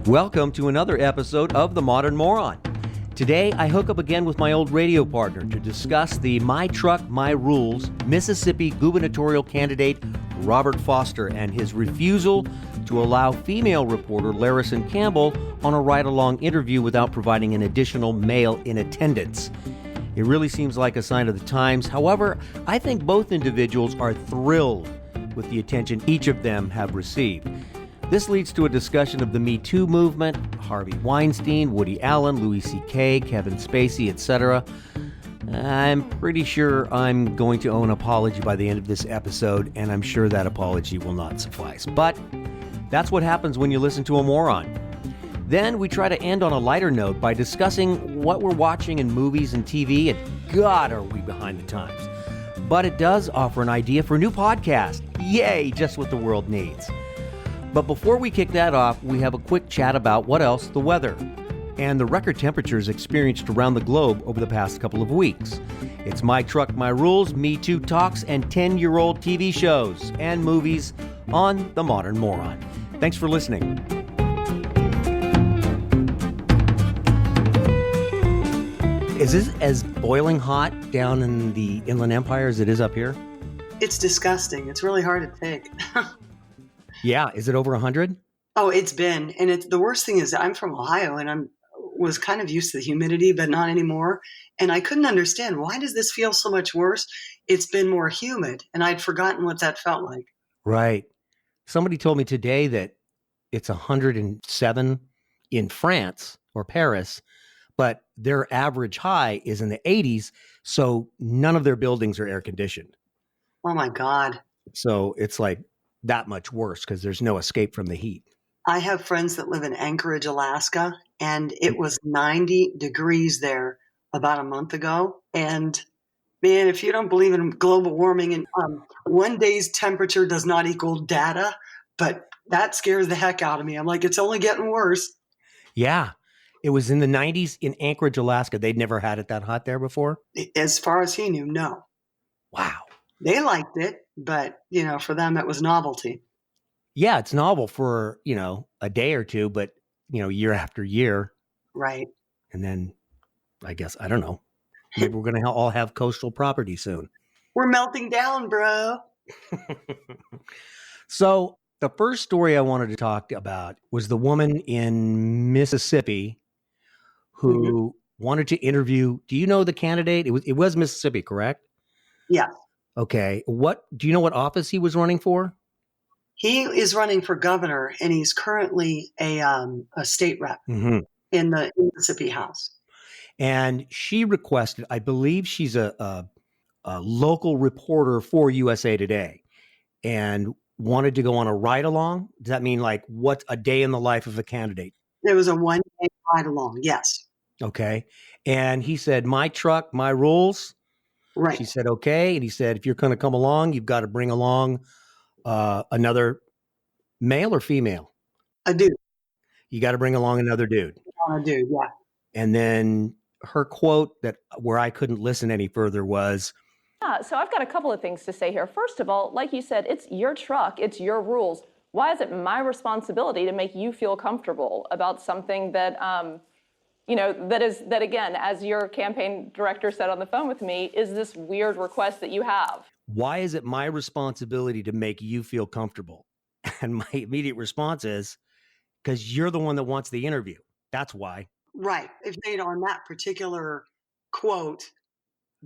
Welcome to another episode of The Modern Moron. Today, I hook up again with my old radio partner to discuss the My Truck, My Rules Mississippi gubernatorial candidate Robert Foster and his refusal to allow female reporter Larrison Campbell on a ride-along interview without providing an additional male in attendance. It really seems like a sign of the times. However, I think both individuals are thrilled with the attention each of them have received. This leads to a discussion of the Me Too movement, Harvey Weinstein, Woody Allen, Louis C.K., Kevin Spacey, etc. I'm pretty sure I'm going to owe an apology by the end of this episode, and I'm sure that apology will not suffice. But that's what happens when you listen to a moron. Then we try to end on a lighter note by discussing what we're watching in movies and TV, and God, are we behind the times. But it does offer an idea for a new podcast. Yay, just what the world needs. But before we kick that off, we have a quick chat about what else, the weather, and the record temperatures experienced around the globe over the past couple of weeks. It's My Truck, My Rules, Me Too Talks, and 10-year-old TV shows and movies on The Modern Moron. Thanks for listening. Is this as boiling hot down in the Inland Empire as it is up here? It's disgusting. It's really hard to take. Yeah. Is it over 100? Oh, it's been. And the worst thing is I'm from Ohio and was kind of used to the humidity, but not anymore. And I couldn't understand, why does this feel so much worse? It's been more humid. And I'd forgotten what that felt like. Right. Somebody told me today that it's 107 in France or Paris, but their average high is in the 80s. So none of their buildings are air conditioned. Oh my God. So it's like that much worse because there's no escape from the heat. I have friends that live in Anchorage, Alaska, and it was 90 degrees there about a month ago. And man, if you don't believe in global warming, and one day's temperature does not equal data, but that scares the heck out of me. I'm like, it's only getting worse. Yeah. It was in the 90s in Anchorage, Alaska. They'd never had it that hot there before? As far as he knew, no. Wow. They liked it, but, for them, it was novelty. Yeah, it's novel for, a day or two, but, year after year. Right. And then, I guess, I don't know. Maybe we're going to all have coastal property soon. We're melting down, bro. So the first story I wanted to talk about was the woman in Mississippi who wanted to interview. Do you know the candidate? It was Mississippi, correct? Yeah. Okay. Do you know what office he was running for? He is running for governor, and he's currently a state rep in the Mississippi House. And she requested, I believe she's a local reporter for USA Today, and wanted to go on a ride-along. Does that mean like what's a day in the life of a candidate? It was a one-day ride-along, yes. Okay. And he said, my truck, my rules. Right. She said, okay. And he said, if you're going to come along, you've got to bring along another male or female? A dude. You got to bring along another dude. A dude, yeah. And then her quote where I couldn't listen any further was, so I've got a couple of things to say here. First of all, like you said, it's your truck, it's your rules. Why is it my responsibility to make you feel comfortable about something that, that again, as your campaign director said on the phone with me, is this weird request that you have? Why is it my responsibility to make you feel comfortable? And my immediate response is, because you're the one that wants the interview. That's why. Right. If made on that particular quote,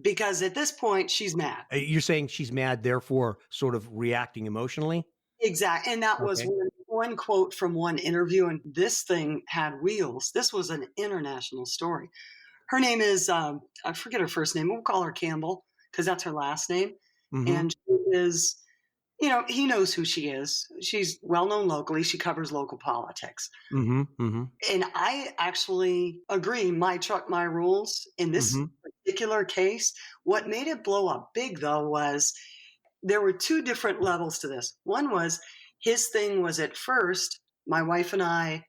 because at this point, she's mad. You're saying she's mad, therefore sort of reacting emotionally? Exactly. And that was one quote from one interview. And this thing had wheels. This was an international story. Her name is, I forget her first name. We'll call her Campbell because that's her last name. Mm-hmm. And she is, he knows who she is. She's well-known locally. She covers local politics. Mm-hmm. Mm-hmm. And I actually agree. My truck, my rules in this particular case. What made it blow up big, though, was there were two different levels to this. One was his thing was at first, my wife and I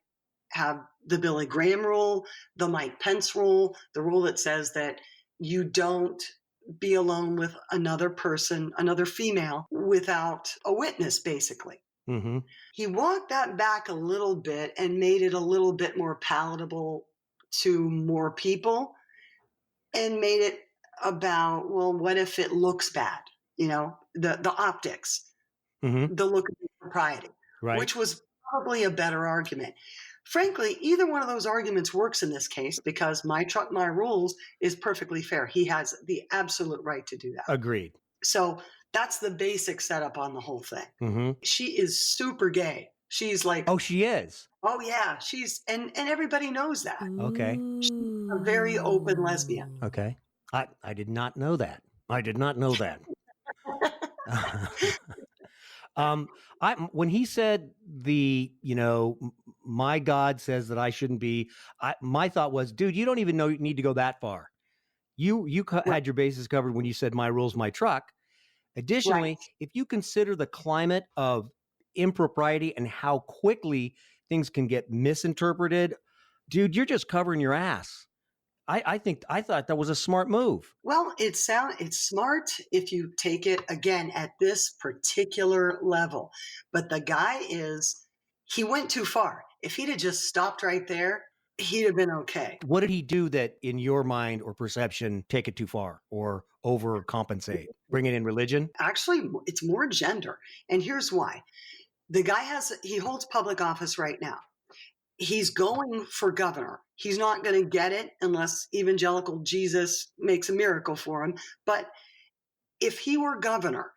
have the Billy Graham rule, the Mike Pence rule, the rule that says that you don't be alone with another person, another female, without a witness, basically. Mm-hmm. He walked that back a little bit and made it a little bit more palatable to more people and made it about, well, what if it looks bad? You know, the optics, Mm-hmm. the look of propriety, Right. which was probably a better argument. Frankly, either one of those arguments works in this case because my truck, my rules is perfectly fair. He has the absolute right to do that. Agreed. So that's the basic setup on the whole thing. Mm-hmm. She is super gay. She's like, Oh, she is. oh yeah, she's and everybody knows that. Okay. She's a very open lesbian. Okay. I did not know that. I did not know that. When he said my God says that I shouldn't be, my thought was, dude, you don't even need to go that far. You had your bases covered when you said my rules, my truck. Additionally, Right. if you consider the climate of impropriety and how quickly things can get misinterpreted, dude, you're just covering your ass. I thought that was a smart move. Well, it's smart if you take it again at this particular level. But the guy he went too far. If he'd have just stopped right there, he'd have been okay. What did he do that in your mind or perception take it too far or overcompensate? Bring it in religion? Actually, it's more gender. And here's why. The guy he holds public office right now. He's going for governor. He's not going to get it unless evangelical Jesus makes a miracle for him. But if he were governor,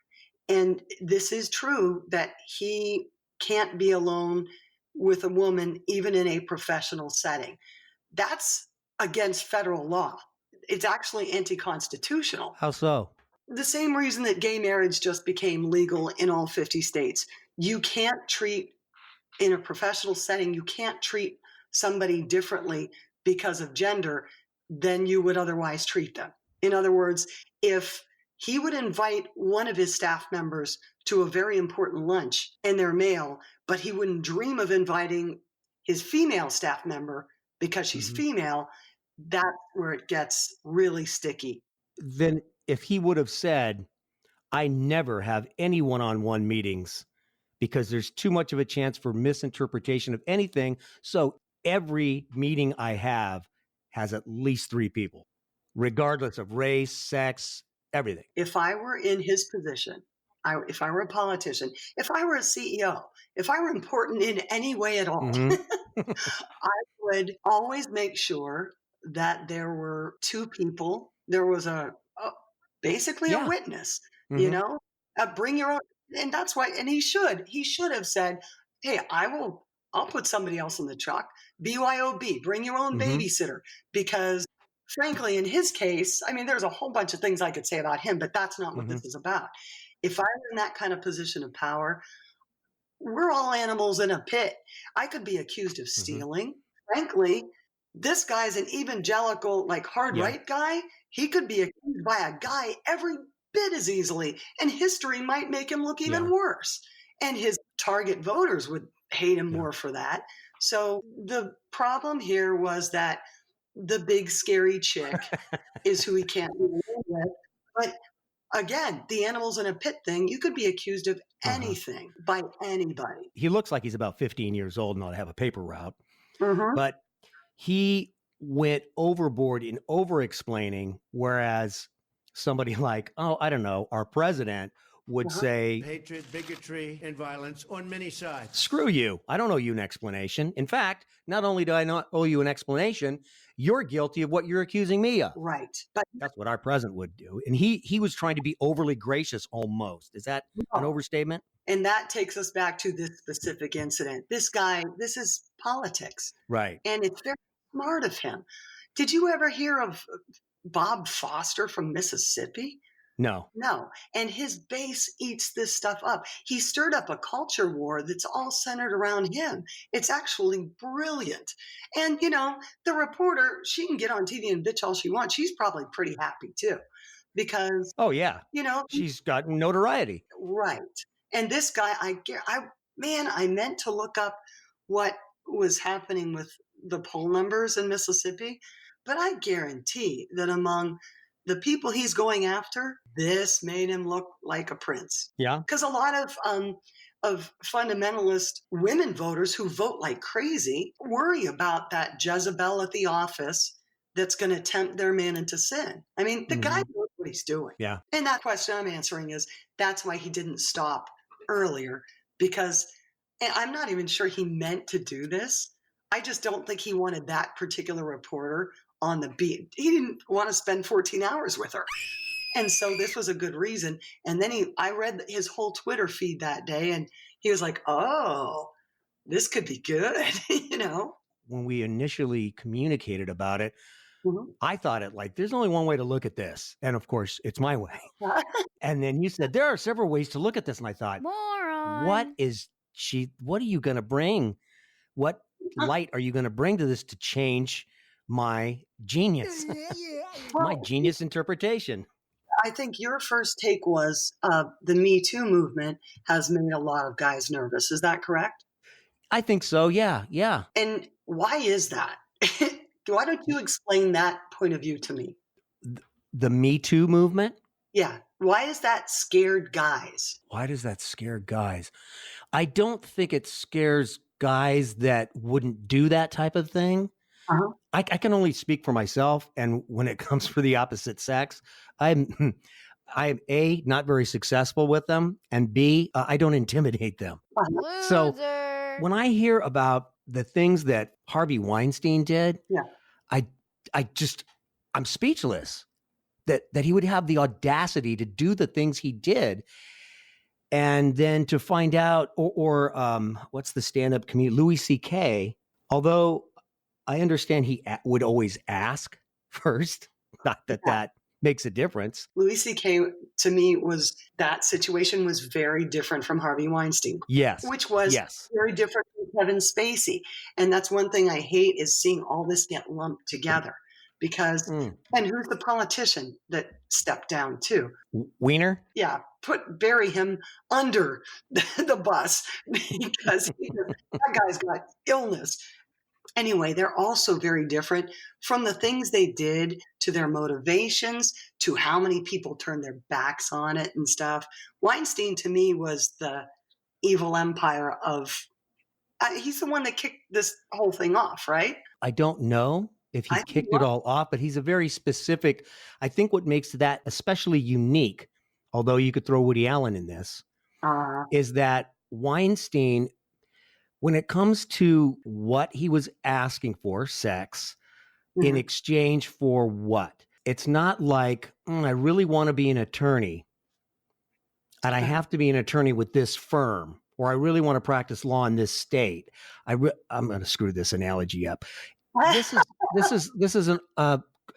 and this is true that he can't be alone with a woman, even in a professional setting, that's against federal law. It's actually anti-constitutional. How so? The same reason that gay marriage just became legal in all 50 states. You can't treat in a professional setting, you can't treat somebody differently because of gender than you would otherwise treat them. In other words, if he would invite one of his staff members to a very important lunch and they're male, but he wouldn't dream of inviting his female staff member because she's female, that's where it gets really sticky. Then if he would have said, I never have any one-on-one meetings because there's too much of a chance for misinterpretation of anything. So every meeting I have has at least 3 people, regardless of race, sex, everything. If I were in his position, if I were a politician, if I were a CEO, if I were important in any way at all, I would always make sure that there were 2 people. There was basically a witness, bring your own. And that's why, and he should have said, hey, I'll put somebody else in the truck, BYOB, bring your own babysitter. Because frankly, in his case, I mean, there's a whole bunch of things I could say about him, but that's not what this is about. If I were in that kind of position of power, we're all animals in a pit. I could be accused of stealing. Frankly, this guy's an evangelical, like hard right guy. He could be accused by a guy every bit as easily, and history might make him look even worse. And his target voters would hate him more for that. So the problem here was that the big scary chick is who he can't be alone with. But again, the animals in a pit thing, you could be accused of anything by anybody. He looks like he's about 15 years old and ought to have a paper route. But he went overboard in over-explaining, whereas somebody like, I don't know, our president would say, hatred, bigotry, and violence on many sides. Screw you. I don't owe you an explanation. In fact, not only do I not owe you an explanation, you're guilty of what you're accusing me of. Right. But that's what our president would do. And he was trying to be overly gracious almost. Is that an overstatement? And that takes us back to this specific incident. This guy, this is politics. Right. And it's very smart of him. Did you ever hear of Bob Foster from Mississippi? No. And his base eats this stuff up. He stirred up a culture war that's all centered around him. It's actually brilliant. And, the reporter, she can get on TV and bitch all she wants. She's probably pretty happy too because, oh, yeah, she's got notoriety. Right. And this guy, I meant to look up what was happening with the poll numbers in Mississippi, but I guarantee that among the people he's going after, this made him look like a prince. Yeah. Because a lot of fundamentalist women voters who vote like crazy worry about that Jezebel at the office that's going to tempt their man into sin. I mean, the guy knows what he's doing. Yeah. And that question I'm answering is that's why he didn't stop earlier, because and I'm not even sure he meant to do this. I just don't think he wanted that particular reporter on the beat. He didn't want to spend 14 hours with her. And so this was a good reason. And then I read his whole Twitter feed that day, and he was like, oh, this could be good, When we initially communicated about it, I thought there's only one way to look at this. And of course, it's my way. And then you said, there are several ways to look at this. And I thought, Moron. what are you going to bring? What light are you going to bring to this to change my genius, my genius interpretation? I think your first take was the Me Too movement has made a lot of guys nervous. Is that correct? I think so. Yeah. Yeah. And why is that? Why don't you explain that point of view to me? The Me Too movement? Yeah. Why is that scared guys? Why does that scare guys? I don't think it scares guys that wouldn't do that type of thing. I can only speak for myself. And when it comes for the opposite sex, I'm A, not very successful with them, and B, I don't intimidate them. Loser. So when I hear about the things that Harvey Weinstein did, I'm speechless that he would have the audacity to do the things he did. And then to find out, or what's the stand-up comedian, Louis C.K., although I understand he would always ask first, not that that makes a difference. Louis C.K., to me, that situation was very different from Harvey Weinstein. Yes. Which was very different from Kevin Spacey. And that's one thing I hate is seeing all this get lumped together. Because, and who's the politician that stepped down too? Wiener? Yeah, bury him under the bus because that guy's got illness. Anyway, they're also very different from the things they did to their motivations, to how many people turned their backs on it and stuff. Weinstein, to me, was the evil empire of, he's the one that kicked this whole thing off, right? I don't know if he kicked it all off, but he's a very specific, I think what makes that especially unique, although you could throw Woody Allen in this, is that Weinstein, when it comes to what he was asking for, sex, in exchange for what? It's not like, I really want to be an attorney, and I have to be an attorney with this firm, or I really want to practice law in this state. I'm going to screw this analogy up. This is an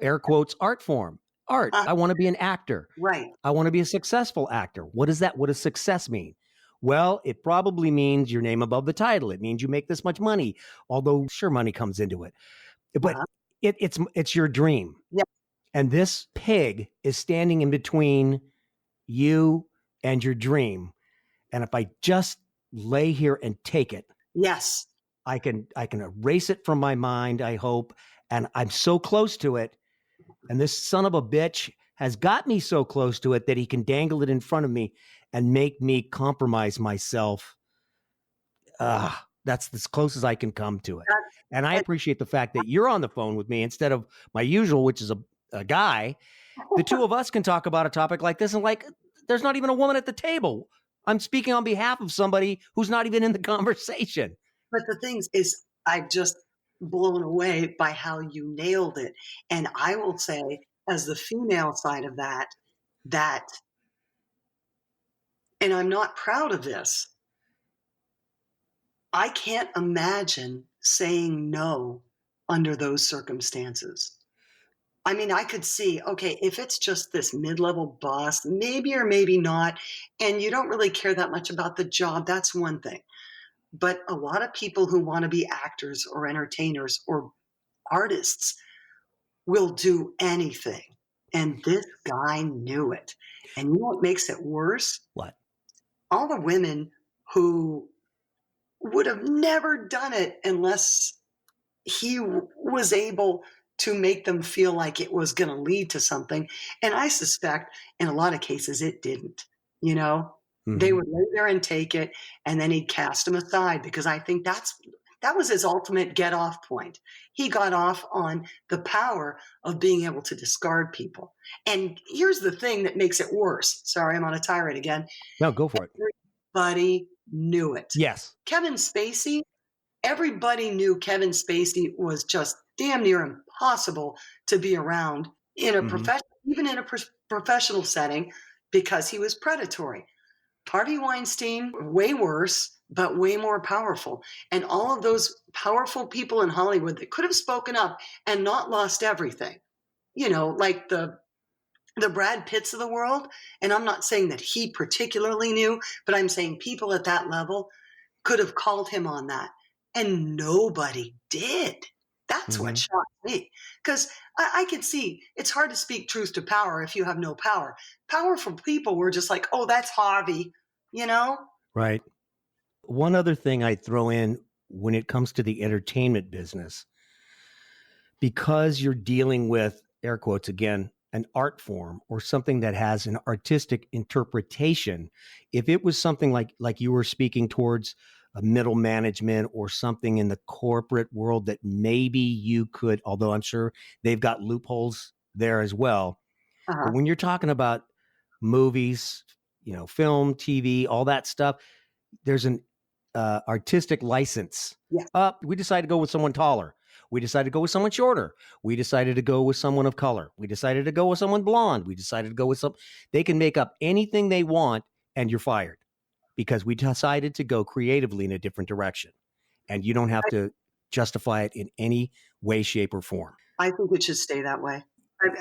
air quotes art form. Art. I want to be an actor. Right. I want to be a successful actor. What is that? What does success mean? Well, it probably means your name above the title. It means you make this much money, although sure, money comes into it. But it's your dream. Yeah. And this pig is standing in between you and your dream. And if I just lay here and take it, yes, I can erase it from my mind, I hope. And I'm so close to it. And this son of a bitch has got me so close to it that he can dangle it in front of me and make me compromise myself. That's as close as I can come to it. And I appreciate the fact that you're on the phone with me instead of my usual, which is a guy. The two of us can talk about a topic like this, and there's not even a woman at the table. I'm speaking on behalf of somebody who's not even in the conversation. But the thing is, I'm just blown away by how you nailed it. And I will say, as the female side of that, and I'm not proud of this, I can't imagine saying no under those circumstances. I mean, I could see, okay, if it's just this mid-level boss, maybe or maybe not, and you don't really care that much about the job, that's one thing. But a lot of people who want to be actors or entertainers or artists will do anything. And this guy knew it. And you know what makes it worse? What? All the women who would have never done it unless he was able to make them feel like it was going to lead to something. And I suspect in a lot of cases it didn't, you know. They would lay there and take it, and then he'd cast them aside, because I think that was his ultimate get off point. He got off on the power of being able to discard people. And here's the thing that makes it worse. Sorry, I'm on a tirade again. No, go for it. Everybody knew it. Yes. Kevin Spacey, everybody knew Kevin Spacey was just damn near impossible to be around in a even in a professional setting, because he was predatory. Harvey Weinstein, way worse, but way more powerful. And all of those powerful people in Hollywood that could have spoken up and not lost everything, you know, like the Brad Pitts of the world. And I'm not saying that he particularly knew, but I'm saying people at that level could have called him on that. And nobody did. That's what shocked me. Because I could see it's hard to speak truth to power if you have no power. Powerful people were just like, oh, that's Harvey, you know? Right. One other thing I throw in when it comes to the entertainment business, because you're dealing with, air quotes again, an art form or something that has an artistic interpretation, if it was something like you were speaking towards a middle management or something in the corporate world that maybe you could, although I'm sure they've got loopholes there as well. But when you're talking about movies, you know, film, TV, all that stuff, there's an artistic license. Yeah. We decided to go with someone taller. We decided to go with someone shorter. We decided to go with someone of color. We decided to go with someone blonde. We decided to go with they can make up anything they want and you're fired, because we decided to go creatively in a different direction. And you don't have to justify it in any way, shape, or form. I think it should stay that way.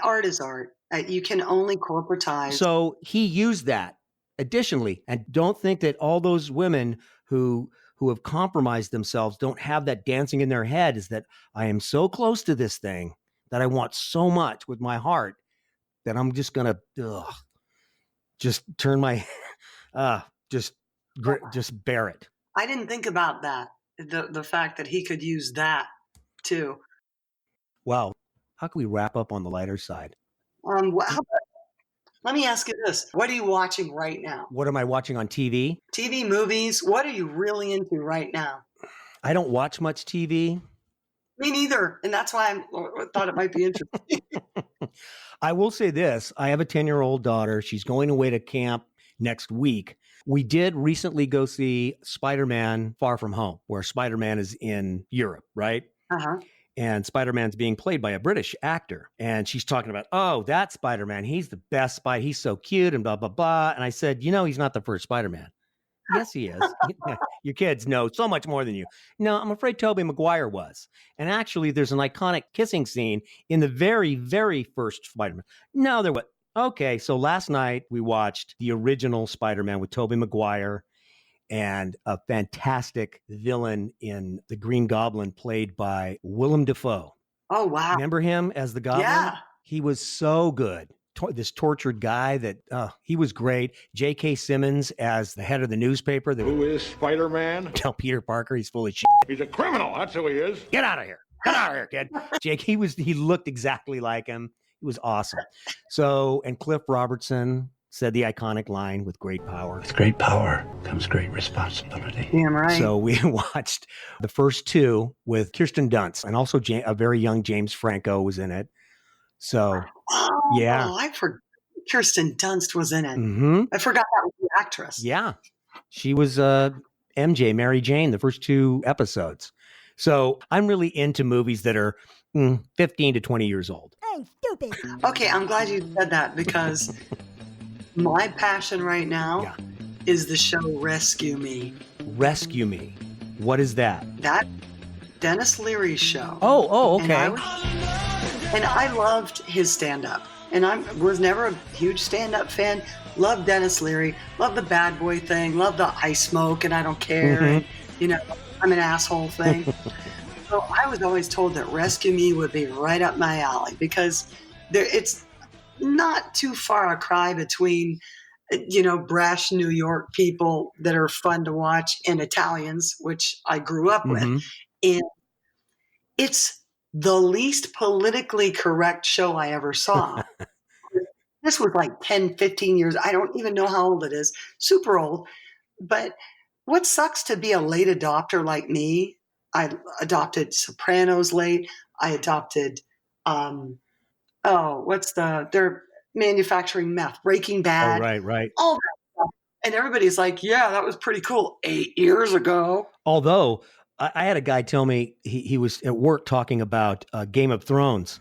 Art is art. You can only corporatize. So he used that additionally. And don't think that all those women who have compromised themselves don't have that dancing in their head, is that I am so close to this thing that I want so much with my heart that I'm just going to just turn my, just bear it. I didn't think about that. The fact that he could use that too. Wow. How can we wrap up on the lighter side? Let me ask you this. What are you watching right now? What am I watching on TV? TV, movies. What are you really into right now? I don't watch much TV. Me neither. And that's why I thought it might be interesting. I will say this. I have a 10-year-old daughter. She's going away to camp next week. We did recently go see Spiderman Far From Home, where Spiderman is in Europe, right? And Spider-Man's being played by a British actor. And she's talking about, oh, that Spider-Man, he's the best Spider. He's so cute and blah, blah, blah. And I said, you know, he's not the first Spider-Man. Yes, he is. Your kids know so much more than you. No, I'm afraid Tobey McGuire was. And actually, there's an iconic kissing scene in the very, very first Spider-Man. No, there was. Okay, so last night we watched the original Spider-Man with Tobey McGuire and a fantastic villain in The Green Goblin played by Willem Dafoe. Oh, wow. Remember him as the Goblin? Yeah. He was so good. This tortured guy that he was great. J.K. Simmons as the head of the newspaper. Who is Spider-Man? Tell Peter Parker he's full of shit. He's a criminal. That's who he is. Get out of here. Get out of here, kid. Jake, he looked exactly like him. He was awesome. So, and Cliff Robertson said the iconic line, with great power. With great power comes great responsibility. Damn right. So we watched the first two with Kirsten Dunst, and also a very young James Franco was in it. So, yeah. I forgot Kirsten Dunst was in it. I forgot that was the actress. Yeah. She was MJ, Mary Jane, the first two episodes. So I'm really into movies that are 15 to 20 years old. Hey, stupid. Okay, I'm glad you said that, because my passion right now is the show Rescue Me. Rescue Me. What is that? That Dennis Leary's show. Oh, okay. And I loved his stand-up. And I was never a huge stand-up fan. Loved Dennis Leary. Loved the bad boy thing. Loved the I smoke and I don't care. And, you know, I'm an asshole thing. So I was always told that Rescue Me would be right up my alley, because it's not too far a cry between, you know, brash New York people that are fun to watch and Italians, which I grew up with. And it's the least politically correct show I ever saw. This was like 10, 15 years. I don't even know how old it is. Super old. But what sucks to be a late adopter like me, I adopted Sopranos late. I adopted, they're manufacturing meth, Breaking Bad. Oh, right. All that stuff. And everybody's like, yeah, that was pretty cool 8 years ago. Although I had a guy tell me he was at work talking about Game of Thrones.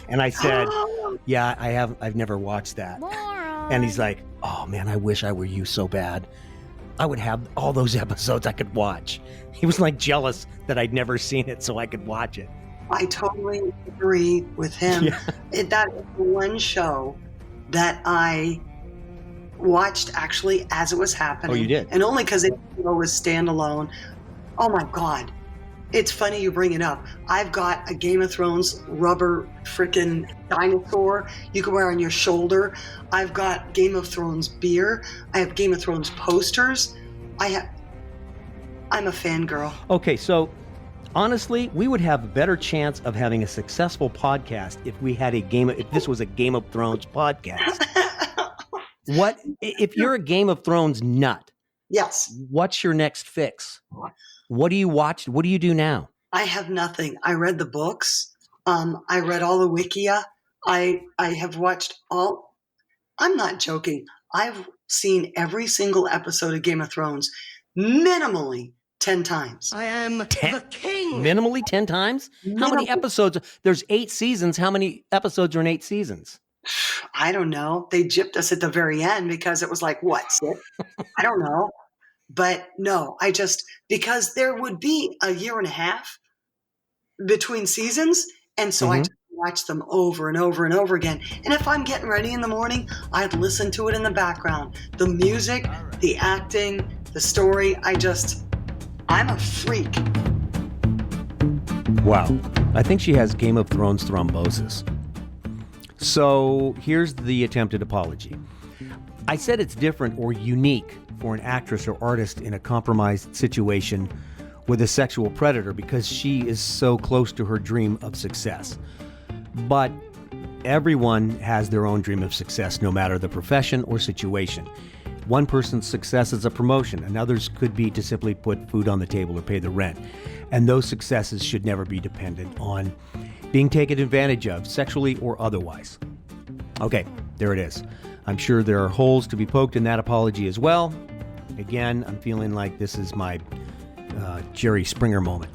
And I said, yeah, I've never watched that. Moron. And he's like, oh man, I wish I were you so bad. I would have all those episodes I could watch. He was like jealous that I'd never seen it so I could watch it. I totally agree with him. Yeah. That was the one show that I watched actually as it was happening. Oh, you did? And only because it was standalone. Oh my God. It's funny you bring it up. I've got a Game of Thrones rubber frickin' dinosaur you can wear on your shoulder. I've got Game of Thrones beer. I have Game of Thrones posters. I'm a fangirl. Okay, so honestly, we would have a better chance of having a successful podcast if this was a Game of Thrones podcast. What if you're a Game of Thrones nut? Yes. What's your next fix? What do you watch? What do you do now? I have nothing. I read the books. I read all the Wikia. I have watched all. I'm not joking. I've seen every single episode of Game of Thrones minimally 10 times. I am the king. Minimally 10 times? How many episodes? There's 8 seasons. How many episodes are in 8 seasons? I don't know. They gypped us at the very end because it was like, what, 6? I don't know. But no, because there would be a year and a half between seasons. And so I just watch them over and over and over again. And if I'm getting ready in the morning, I'd listen to it in the background. The music, the acting, the story, I'm a freak. Wow. I think she has Game of Thrones thrombosis. So here's the attempted apology. I said it's different or unique for an actress or artist in a compromised situation with a sexual predator because she is so close to her dream of success. But everyone has their own dream of success, no matter the profession or situation. One person's success is a promotion, another's could be to simply put food on the table or pay the rent. And those successes should never be dependent on being taken advantage of, sexually or otherwise. Okay, there it is. I'm sure there are holes to be poked in that apology as well. Again, I'm feeling like this is my Jerry Springer moment.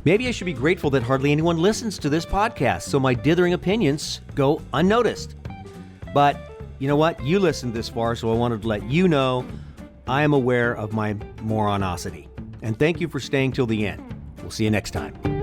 Maybe I should be grateful that hardly anyone listens to this podcast, so my dithering opinions go unnoticed. But you know what? You listened this far, so I wanted to let you know I am aware of my moronosity. And thank you for staying till the end. We'll see you next time.